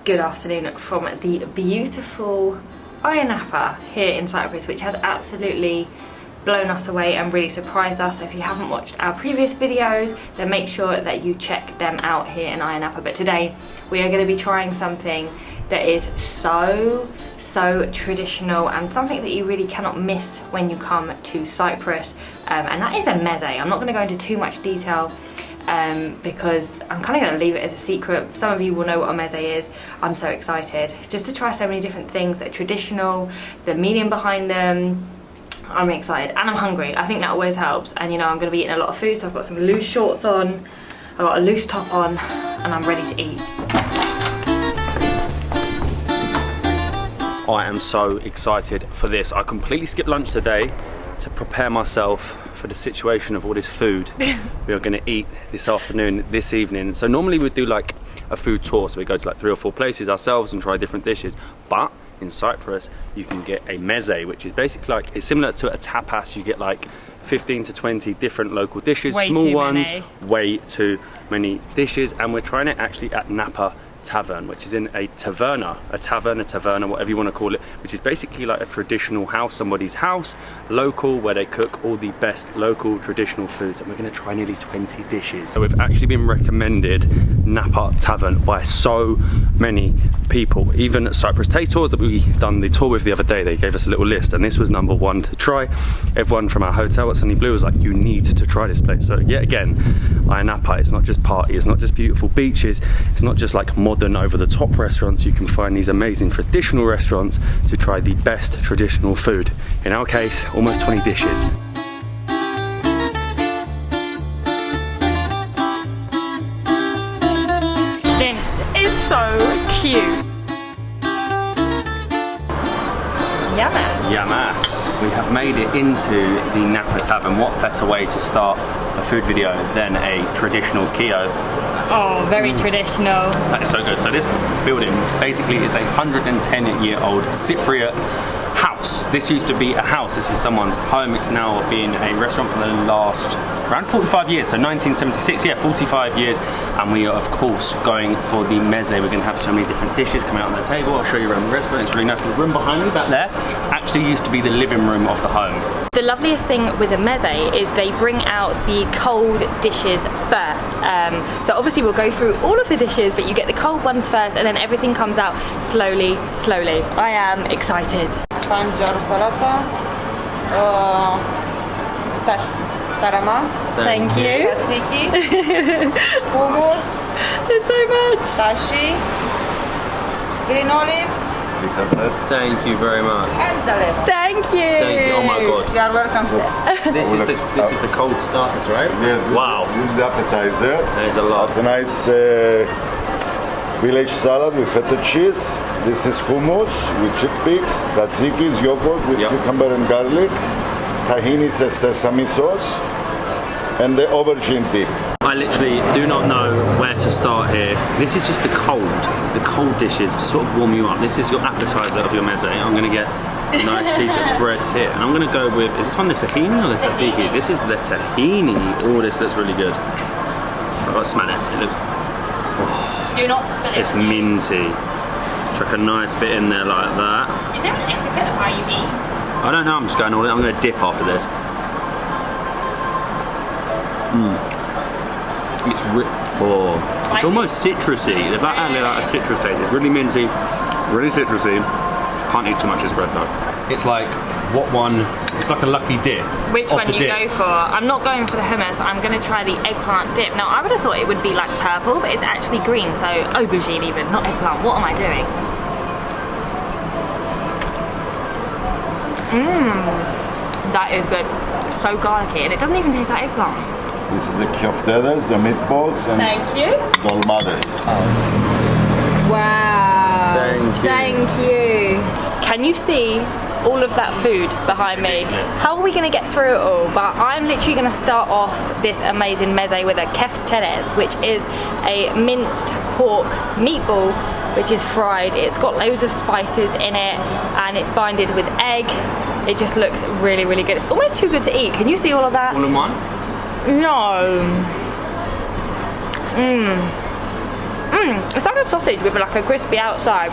good afternoon from the beautiful Ayia Napa here in Cyprus, which has absolutely blown us away and really surprised us. So if you haven't watched our previous videos, then make sure that you check them out here in Ayia Napa. But today we are going to be trying something that is so traditional and something that you really cannot miss when you come to Cyprus, and that is a meze. I'm not going to go into too much detail because I'm kind of going to leave it as a secret. Some of you will know what a meze is. I'm so excited just to try so many different things that are traditional, the meaning behind them. I'm excited and I'm hungry. I think that always helps, and you know I'm going to be eating a lot of food, so I've got some loose shorts on, I've got a loose top on, and I'm ready to eat. I am so excited for this. I completely skipped lunch today to prepare myself for the situation of all this food we are going to eat this afternoon, this evening. So normally we'd do like a food tour, so we go to like 3 or 4 places ourselves and try different dishes. But in Cyprus you can get a meze, which is basically like, it's similar to a tapas. You get like 15 to 20 different local dishes, small ones, way too many dishes, and we're trying it actually at Napa Tavern, which is in a taverna, whatever you want to call it, which is basically like a traditional house, somebody's house, local, where they cook all the best local traditional foods, and we're going to try nearly 20 dishes. So we've actually been recommended Napa Tavern by so many people. Even Cyprus Taste Tours that we done the tour with the other day, they gave us a little list, and this was #1 to try. Everyone from our hotel at Sunny Blue was like, you need to try this place. So yet again, Ayia Napa, it's not just party, it's not just beautiful beaches, it's not just like modern over-the-top restaurants. You can find these amazing traditional restaurants to try the best traditional food. In our case, almost 20 dishes. This is so cute. Yamas. Yamas. We have made it into the Napa Tavern. What better way to start a food video than a traditional kio? Oh, very traditional. That is so good. So this building basically is a 110-year-old Cypriot house. This used to be a house. This was someone's home. It's now been a restaurant for the last around 45 years. So 1976, yeah, 45 years. And we are of course going for the meze. We're going to have so many different dishes coming out on the table. I'll show you around the restaurant. It's really nice. The room behind me back there actually used to be the living room of the home. The loveliest thing with a meze is they bring out the cold dishes first. So obviously we'll go through all of the dishes, but you get the cold ones first, and then everything comes out slowly. I am excited. Pancar salata, tarama. Thank you. Tzatziki, hummus, There's so much. dashi, green olives, Thank you very much. and the lemon. Thank you. Thank you. Oh my god. You are welcome. This is the cold starters, right? Yes, Wow. This is the appetizer. There's a lot. It's a nice village salad with feta cheese. This is hummus with chickpeas. Tzatziki is yogurt with cucumber and garlic. Tahini is a sesame sauce. And the aubergine dip. I literally do not know where to start here. This is just the cold dishes to sort of warm you up. This is your appetizer of your meze. I'm going to get a nice piece of bread here. And I'm going to go with, is this one the tahini or the tzatziki? This is the tahini. Oh, this looks really good. I've got to smell it. It looks... Oh, Do not spill it. it's minty. Chuck a nice bit in there like that. Is there an etiquette of how you eat? I don't know, I'm just going all in. I'm going to dip after this. It's almost citrusy. If that added like a citrus taste, it's really minty, really citrusy. Can't eat too much of this bread though. It's like, what one? It's like a lucky dip. Which one you go for? I'm not going for the hummus. I'm going to try the eggplant dip. Now I would have thought it would be like purple, but it's actually green. So aubergine even, not eggplant. What am I doing? That is good. It's so garlicky, and it doesn't even taste like eggplant. This is the koftedes, the meatballs, and Thank you. dolmades. Wow. Thank you. Can you see all of that food behind me? How are we going to get through it all? But I'm literally going to start off this amazing meze with a keftedes, which is a minced pork meatball, which is fried. It's got loads of spices in it, and it's binded with egg. It just looks really good. It's almost too good to eat. Can you see all of that? All in one? No. It's like a sausage with like a crispy outside.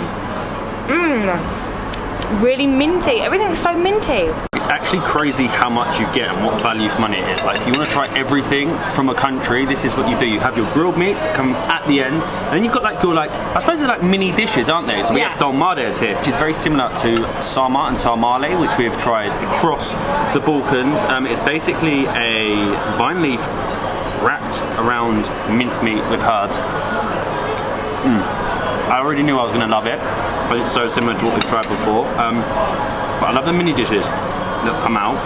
Really minty. Everything's so minty. It's actually crazy how much you get and what value for money it is. Like, if you want to try everything from a country, this is what you do. You have your grilled meats that come at the end, and then you've got like your I suppose they're like mini dishes, aren't they? So we have dolmades here, which is very similar to sarma and sarmale, which we've tried across the Balkans. It's basically a vine leaf wrapped around mincemeat with herbs. I already knew I was going to love it, but it's so similar to what we've tried before. But I love the mini dishes that come out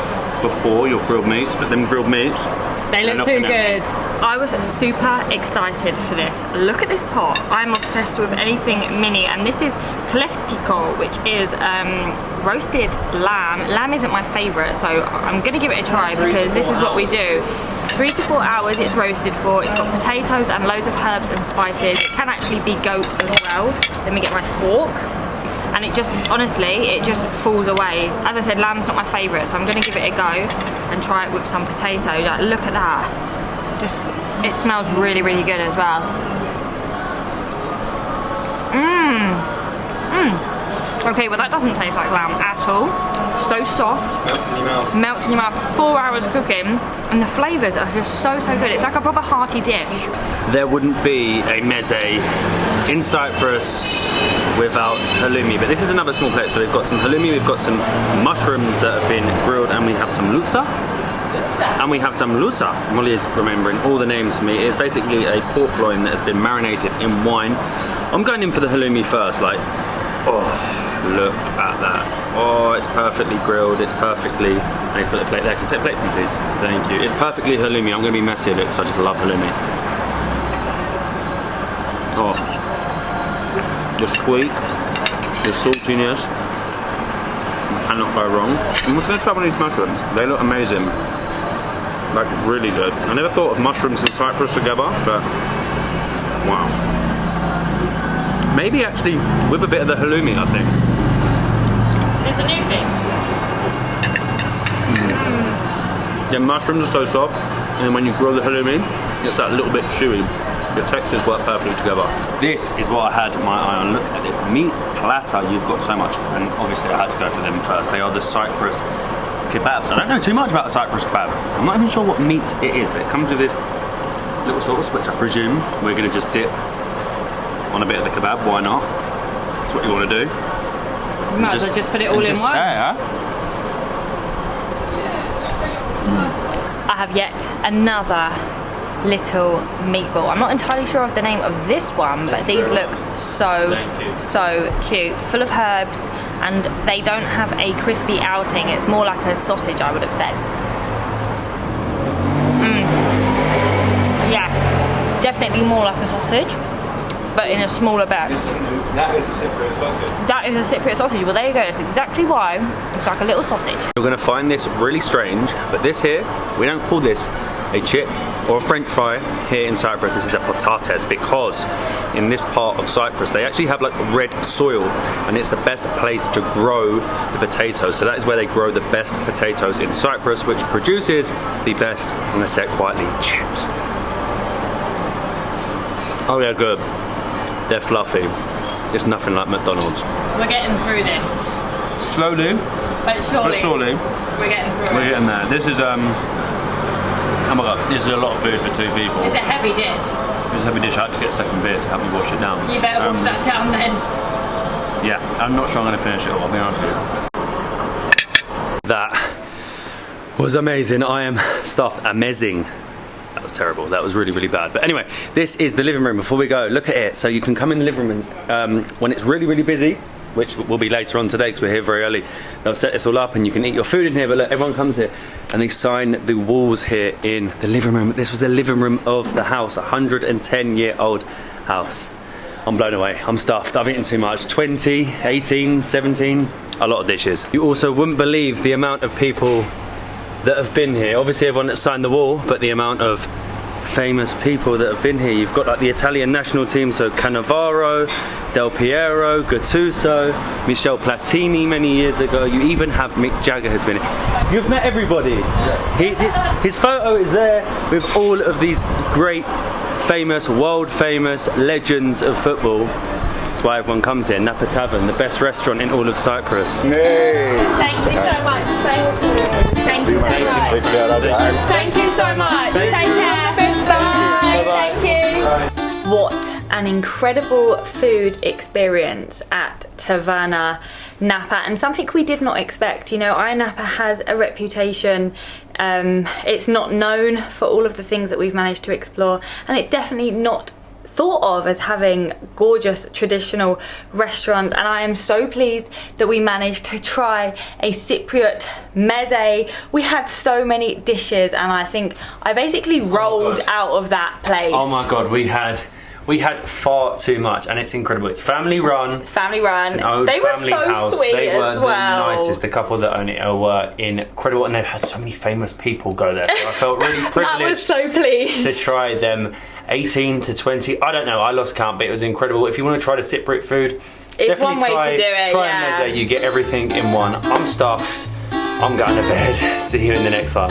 before your grilled meats, but them grilled meats, they look too good. I was super excited for this. Look at this pot. I'm obsessed with anything mini, and this is kleftiko, which is roasted lamb. Lamb isn't my favourite, so I'm going to give it a try because this is what we do. 3 to 4 hours it's roasted for. It's got potatoes and loads of herbs and spices. It can actually be goat as well. Let me get my fork. And it just, honestly, it just falls away. As I said, lamb's not my favourite, so I'm going to give it a go and try it with some potato. Like, look at that. Just, it smells really, really good as well. Okay, well that doesn't taste like lamb at all. So soft. melts in your mouth. Melts in your mouth. 4 hours cooking, and the flavours are just so good. It's like a proper hearty dish. There wouldn't be a meze in Cyprus without halloumi, but this is another small plate. So we've got some halloumi, we've got some mushrooms that have been grilled, and we have some lutza. And we have some lutza. Molly is remembering all the names for me. It is basically a pork loin that has been marinated in wine. I'm going in for the halloumi first. Like, oh, look at that. Oh, it's perfectly grilled. It's perfectly. Let me put the plate there. Can you take a plate from me, please? Thank you. It's perfectly halloumi. I'm going to be messy with it because I just love halloumi. Oh, the sweet, the saltiness. Cannot go wrong. I'm just going to try one of these mushrooms. They look amazing. Like, really good. I never thought of mushrooms and Cyprus together, but wow. Maybe actually with a bit of the halloumi, I think. It's a new thing. The mushrooms are so soft, and when you grill the halloumi, it's that little bit chewy. The textures work perfectly together. This is what I had my eye on. Look at this meat platter. You've got so much, and obviously I had to go for them first. They are the Cyprus kebabs. I don't know too much about the Cyprus kebab. I'm not even sure what meat it is, but it comes with this little sauce, which I presume we're going to just dip on a bit of the kebab. Why not? That's what you want to do. You might as well just put it all in one. I have yet another little meatball. I'm not entirely sure of the name of this one, but these look so cute. Full of herbs, and they don't have a crispy outing. It's more like a sausage, I would have said. Yeah, definitely more like a sausage, but in a smaller bag. That is a Cypriot sausage. That is a Cypriot sausage. Well, there you go. That's exactly why it's like a little sausage. You're going to find this really strange, but this here, we don't call this a chip or a French fry here in Cyprus. This is a patates, because in this part of Cyprus they actually have like red soil, and it's the best place to grow the potatoes. So that is where they grow the best potatoes in Cyprus, which produces the best, I'm going to say it quietly, chips. Oh yeah, good. They're fluffy. It's nothing like McDonald's. We're getting through this. Slowly, but surely. We're getting through it. We're getting there. This is oh my god, this is a lot of food for 2 people. It's a heavy dish. This is a heavy dish. I had to get a second beer to help me wash it down. You better wash that down then. Yeah, I'm not sure I'm going to finish it all, I'll be honest with you. That was amazing. I am stuffed. Amazing. That was terrible. That was really, really bad. But anyway, this is the living room. Before we go, look at it. So you can come in the living room when it's really, really busy, which will be later on today because we're here very early. They'll set this all up and you can eat your food in here, but look, everyone comes here and they sign the walls here in the living room. This was the living room of the house, 110-year-old house. I'm blown away. I'm stuffed. I've eaten too much. 20, 18, 17, a lot of dishes. You also wouldn't believe the amount of people that have been here. Obviously everyone that signed the wall, but the amount of famous people that have been here. You've got like the Italian national team, so Cannavaro, Del Piero, Gattuso, Michel Platini many years ago. You even have Mick Jagger has been here. You've met everybody. His photo is there with all of these great famous, world famous legends of football. That's why everyone comes here. Napa Tavern, the best restaurant in all of Cyprus. Hey! Thank you so much. Thank you so much. Thank you so much. Take care. Bye. Thank you. What an incredible food experience at Taverna Napa, and something we did not expect. You know, Ayia Napa has a reputation. It's not known for all of the things that we've managed to explore, and it's definitely not thought of as having gorgeous traditional restaurants. And I am so pleased that we managed to try a Cypriot meze. We had so many dishes, and I think I basically rolled out of that place. Oh my god, we had far too much, and it's incredible. It's family run. It's family run. It's an old they were family so house. sweet They were as well. the nicest. The couple that own it were incredible, and they've had so many famous people go there. So I felt really privileged. I was so pleased to try them. 18 to 20. I don't know. I lost count, but it was incredible. If you want to try the Cypriot food, it's one way to do it. Try a meze. You get everything in one. I'm stuffed. I'm going to bed. See you in the next one.